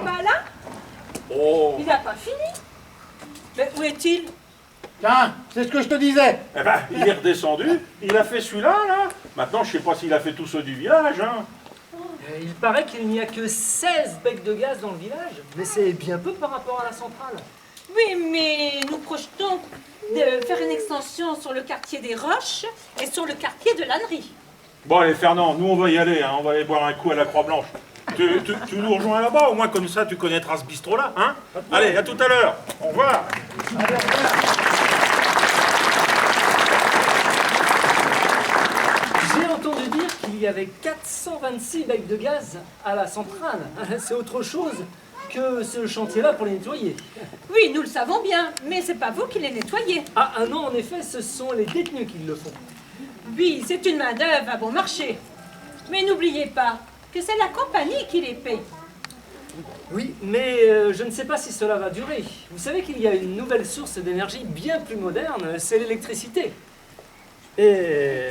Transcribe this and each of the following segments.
n'est pas là? Oh. Il n'a pas fini. Mais où est-il? Tiens, c'est ce que je te disais. Eh ben, il est redescendu, il a fait celui-là, là. Maintenant, je sais pas s'il a fait tous ceux du village, hein. Il paraît qu'il n'y a que 16 becs de gaz dans le village, mais c'est bien peu par rapport à la centrale. Oui, mais nous projetons de faire une extension sur le quartier des Roches et sur le quartier de l'Annerie. Bon, allez, Fernand, nous, on va y aller, hein. On va aller boire un coup à la Croix-Blanche. Tu nous rejoins là-bas, au moins comme ça, tu connaîtras ce bistrot-là, hein. Allez, à tout à l'heure. Au revoir. Allez, au revoir. J'ai entendu dire qu'il y avait 426 becs de gaz à la centrale. C'est autre chose que ce chantier-là pour les nettoyer. Oui, nous le savons bien, mais c'est pas vous qui les nettoyez. Ah non, en effet, ce sont les détenus qui le font. Oui, c'est une main-d'œuvre à bon marché. Mais n'oubliez pas que c'est la compagnie qui les paye. Oui, mais je ne sais pas si cela va durer. Vous savez qu'il y a une nouvelle source d'énergie bien plus moderne, c'est l'électricité. Et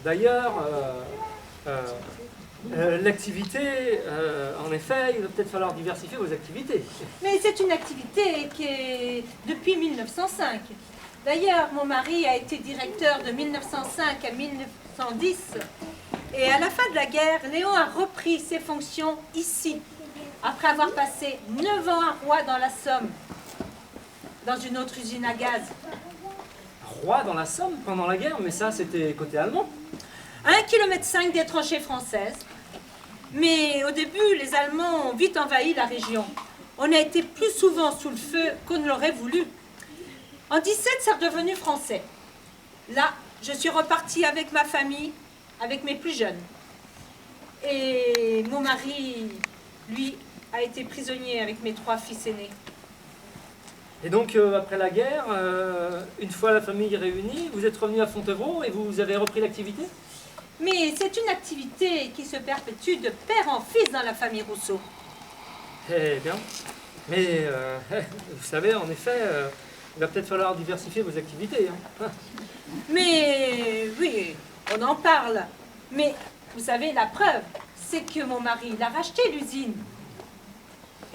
d'ailleurs, l'activité, en effet, il va peut-être falloir diversifier vos activités. Mais c'est une activité qui est depuis 1905. D'ailleurs, mon mari a été directeur de 1905 à 1910. Et à la fin de la guerre, Léon a repris ses fonctions ici, après avoir passé 9 ans à Roy dans la Somme, dans une autre usine à gaz. Roi dans la Somme pendant la guerre, mais ça c'était côté allemand. À 1,5 km des tranchées françaises. Mais au début, les Allemands ont vite envahi la région. On a été plus souvent sous le feu qu'on ne l'aurait voulu. En 17, c'est redevenu français. Là, je suis repartie avec ma famille, avec mes plus jeunes. Et mon mari, lui, a été prisonnier avec mes 3 fils aînés. Et donc après la guerre, une fois la famille réunie, vous êtes revenu à Fontevraud et vous avez repris l'activité? Mais c'est une activité qui se perpétue de père en fils dans la famille Rousseau. Eh bien, mais vous savez, en effet, il va peut-être falloir diversifier vos activités. Hein. Mais oui, on en parle. Mais vous savez, la preuve, c'est que mon mari, il a racheté l'usine.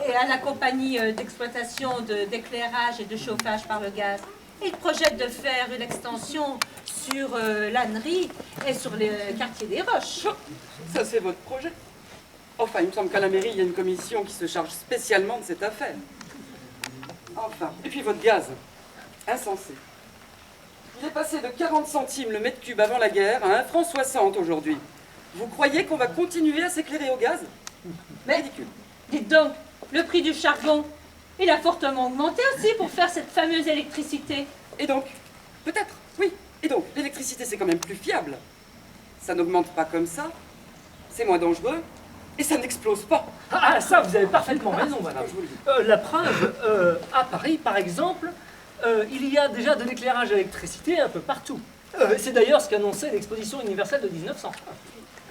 Et à la compagnie d'exploitation d'éclairage et de chauffage par le gaz. Il projette de faire une extension sur l'Annerie et sur le quartier des Roches. Ça, c'est votre projet. Enfin, il me semble qu'à la mairie, il y a une commission qui se charge spécialement de cette affaire. Enfin, et puis votre gaz, insensé. Il est passé de 40 centimes le mètre cube avant la guerre à 1,60 franc aujourd'hui. Vous croyez qu'on va continuer à s'éclairer au gaz? Mais Ridicule. dites donc, le prix du charbon, il a fortement augmenté aussi pour faire cette fameuse électricité. Et donc, peut-être, oui. Et donc, l'électricité, c'est quand même plus fiable. Ça n'augmente pas comme ça, c'est moins dangereux, et ça n'explose pas. Ah, ça, vous avez parfaitement raison, madame. Je vous le dis. La preuve, à Paris, par exemple, il y a déjà de l'éclairage à l'électricité un peu partout. C'est d'ailleurs ce qu'annonçait l'exposition universelle de 1900.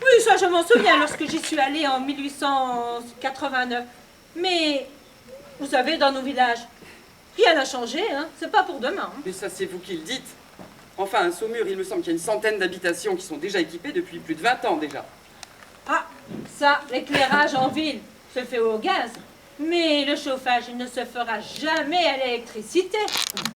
Oui, ça je m'en souviens lorsque j'y suis allée en 1889. Mais, vous savez, dans nos villages, rien n'a changé, hein. C'est pas pour demain. Hein. Mais ça, c'est vous qui le dites. Enfin, à Saumur, il me semble qu'il y a une centaine d'habitations qui sont déjà équipées depuis plus de 20 ans déjà. Ah, ça, l'éclairage en ville se fait au gaz. Mais le chauffage ne se fera jamais à l'électricité.